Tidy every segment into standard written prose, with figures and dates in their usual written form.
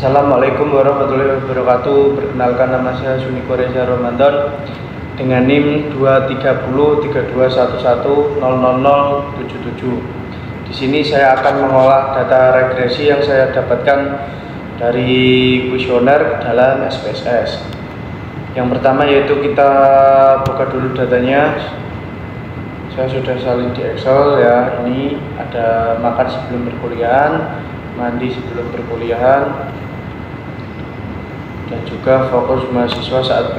Assalamualaikum warahmatullahi wabarakatuh. Perkenalkan, nama saya Suniko Reza Ramadan dengan NIM 2303211000077. Di sini saya akan mengolah data regresi yang saya dapatkan dari kuesioner dalam SPSS. Yang pertama yaitu kita buka dulu datanya. Saya sudah salin di Excel ya. Ini ada makan sebelum perkuliahan, mandi sebelum perkuliahan, dan juga fokus mahasiswa saat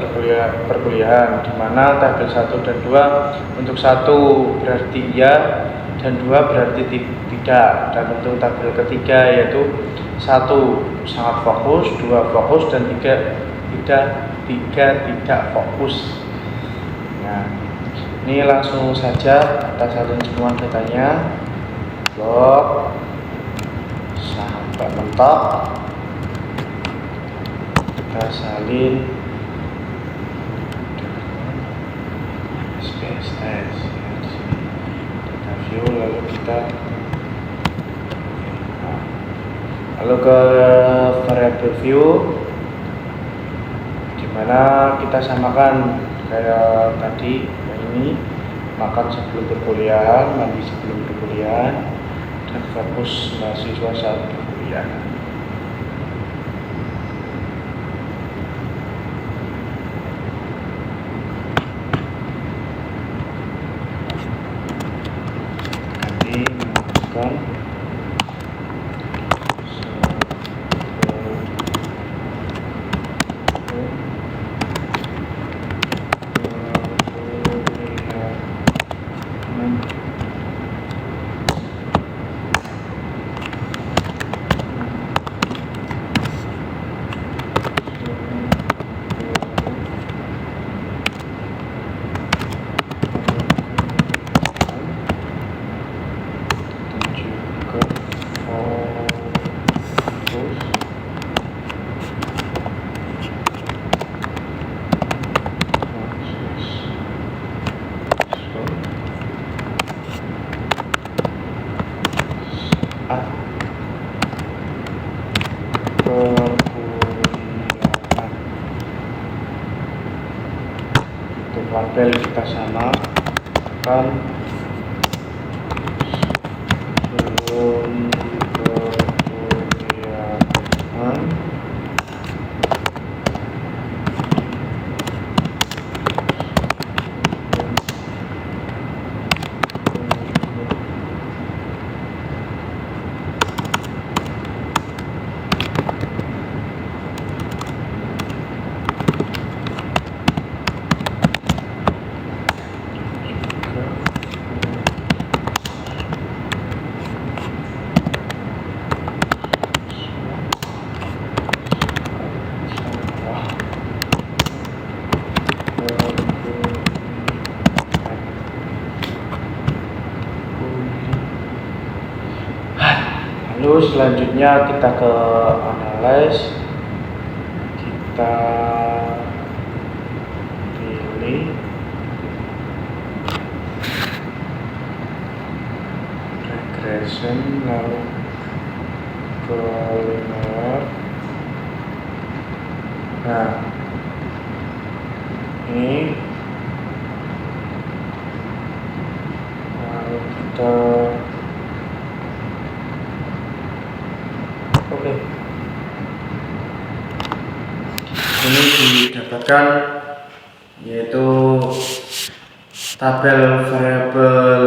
perkuliahan, di mana tabel 1 dan 2 untuk 1 berarti iya dan 2 berarti tidak, dan untuk tabel ketiga yaitu 1 sangat fokus, 2 fokus, dan 3 tidak fokus. Nah, ini langsung saja kita salin semua datanya, blok sampai mentok, kita salin SPSS di sini, kita view, lalu kita lalu ke variable view, dimana kita samakan kayak tadi ini, makan sebelum perkuliahan, mandi sebelum perkuliahan, dan fokus mahasiswa saat perkuliahan. Ganti menghapuskan untuk label kita samakan sebelum perkuliahan, lalu selanjutnya kita ke analyze, kita pilih regression, lalu ke linear. Nah, ini lalu kita ini didapatkan yaitu tabel variabel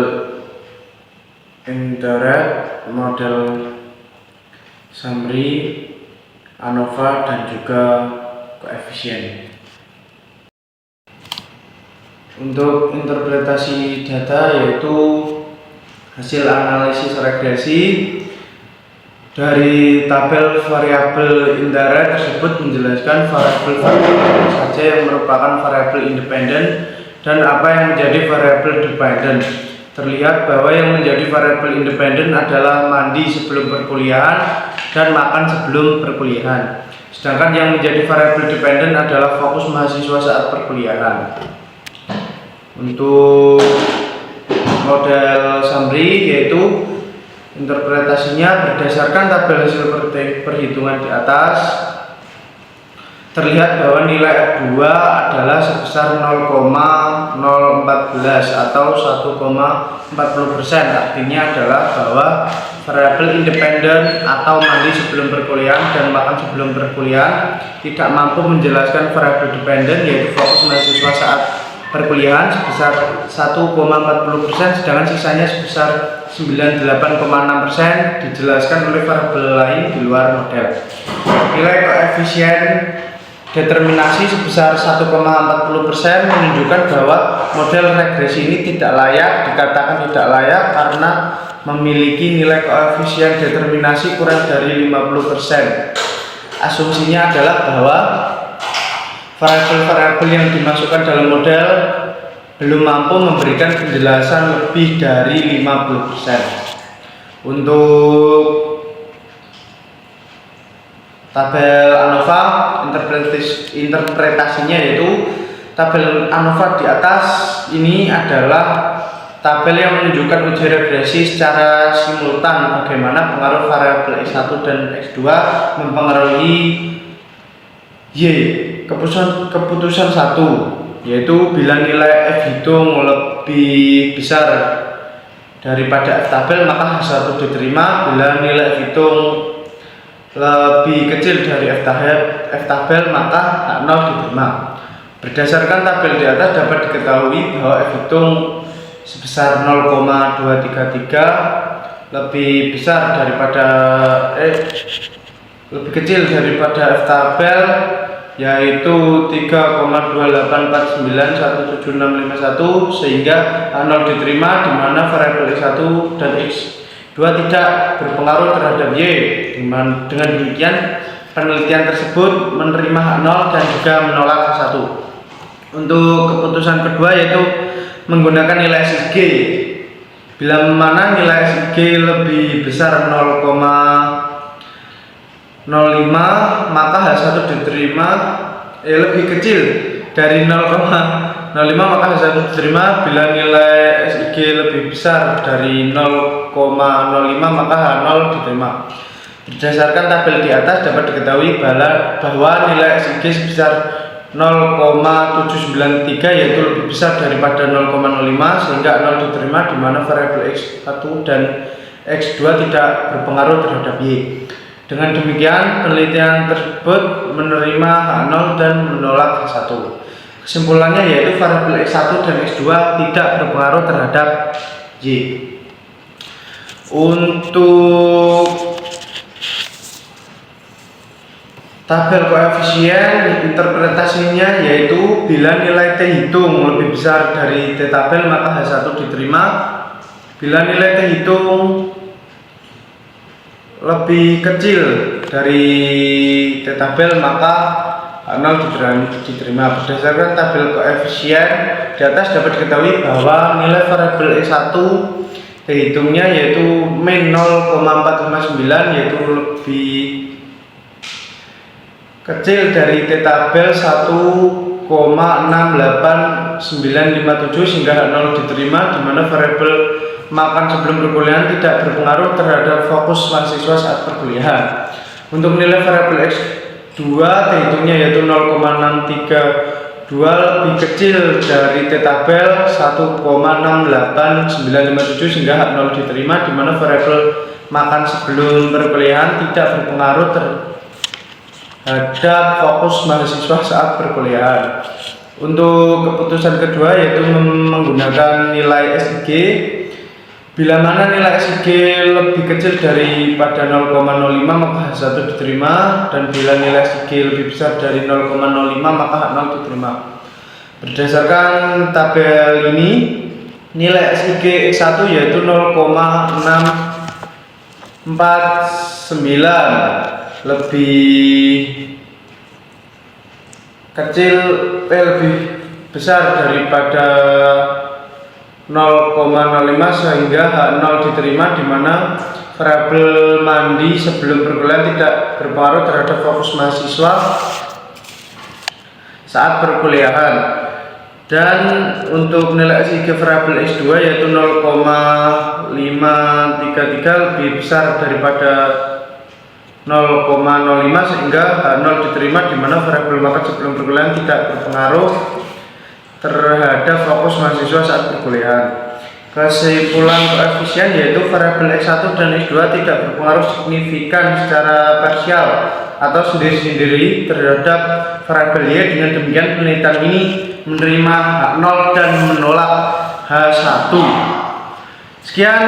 indirect, model summary, ANOVA, dan juga koefisien. Untuk interpretasi data yaitu hasil analisis regresi dari tabel variabel indirect tersebut menjelaskan variabel saja yang merupakan variabel independen dan apa yang menjadi variabel dependent. Terlihat bahwa yang menjadi variabel independen adalah mandi sebelum perkuliahan dan makan sebelum perkuliahan. Sedangkan yang menjadi variabel dependent adalah fokus mahasiswa saat perkuliahan. Untuk model summary yaitu Interpretasinya berdasarkan tabel hasil perhitungan di atas, terlihat bahwa nilai F2 adalah sebesar 0,014 atau 1,40%. Artinya adalah bahwa variabel independen atau mandi sebelum perkuliahan dan makan sebelum perkuliahan tidak mampu menjelaskan variabel dependen, yaitu fokus mahasiswa saat perkuliahan sebesar 1,40%, sedangkan sisanya sebesar 98,6% dijelaskan oleh variabel lain di luar model. Nilai koefisien determinasi sebesar 1,40% menunjukkan bahwa model regresi ini dikatakan tidak layak karena memiliki nilai koefisien determinasi kurang dari 50%. Asumsinya adalah bahwa variabel-variabel yang dimasukkan dalam model belum mampu memberikan penjelasan lebih dari 50%. Untuk tabel ANOVA, interpretasinya yaitu tabel ANOVA di atas ini adalah tabel yang menunjukkan uji regresi secara simultan bagaimana pengaruh variabel X1 dan X2 mempengaruhi Y. Keputusan 1, yaitu bila nilai F hitung lebih besar daripada F tabel maka H1 diterima, bila nilai F hitung lebih kecil dari F tabel maka H0 diterima. Berdasarkan tabel di atas dapat diketahui bahwa F hitung sebesar 0,233 lebih kecil daripada F tabel, yaitu 3,28491761, sehingga H0 diterima di mana variabel X1 dan X2 tidak berpengaruh terhadap Y. Dengan demikian penelitian tersebut menerima H0 dan juga menolak H1. Untuk keputusan kedua yaitu menggunakan nilai SIG. Bila mana nilai SIG lebih besar 0,05 maka H1 diterima, lebih kecil dari 0,05 maka H1 diterima. Bila nilai SIG lebih besar dari 0,05 maka H0 diterima. Berdasarkan tabel di atas dapat diketahui bahwa nilai SIG sebesar 0,793 yaitu lebih besar daripada 0,05 sehingga 0 diterima, di mana variabel X1 dan X2 tidak berpengaruh terhadap Y. Dengan demikian penelitian tersebut menerima H0 dan menolak H1. Kesimpulannya yaitu variabel X1 dan X2 tidak berpengaruh terhadap Y. Untuk tabel koefisien, interpretasinya yaitu bila nilai T hitung lebih besar dari T tabel maka H1 diterima. Bila nilai T hitung lebih kecil dari T tabel maka H0 diterima. Berdasarkan tabel koefisien di atas dapat diketahui bahwa nilai variabel X1 T hitungnya yaitu min 0,459 yaitu lebih kecil dari T tabel 1,68957 sehingga H0 diterima, di mana variabel makan sebelum perkuliahan tidak berpengaruh terhadap fokus mahasiswa saat perkuliahan. Untuk nilai variabel X2 T hitungnya yaitu 0,632 lebih kecil dari T tabel 1,68957 sehingga H0 diterima, di mana variabel makan sebelum perkuliahan tidak berpengaruh terhadap fokus mahasiswa saat perkuliahan. Untuk keputusan kedua yaitu menggunakan nilai SIG. Bila mana nilai SIG lebih kecil daripada 0,05 maka H1 diterima, dan bila nilai SIG lebih besar dari 0,05 maka H0 diterima. Berdasarkan tabel ini nilai SIG X1 yaitu 0,649 lebih kecil, lebih besar daripada 0,05 sehingga H0 diterima, di mana variabel mandi sebelum perkuliahan tidak berpengaruh terhadap fokus mahasiswa saat perkuliahan. Dan untuk nilai SIG variabel X2 yaitu 0,533 lebih besar daripada 0,05 sehingga H0 diterima, di mana variabel makan sebelum perkuliahan tidak berpengaruh terhadap fokus mahasiswa saat perkuliahan. Kesimpulan koefisien yaitu variabel X1 dan X2 tidak berpengaruh signifikan secara parsial atau sendiri-sendiri terhadap variabel Y. Dengan demikian penelitian ini menerima H0 dan menolak H1. Sekian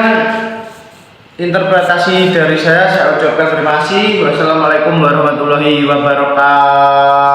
interpretasi dari saya ucapkan terima kasih. Wassalamualaikum warahmatullahi wabarakatuh.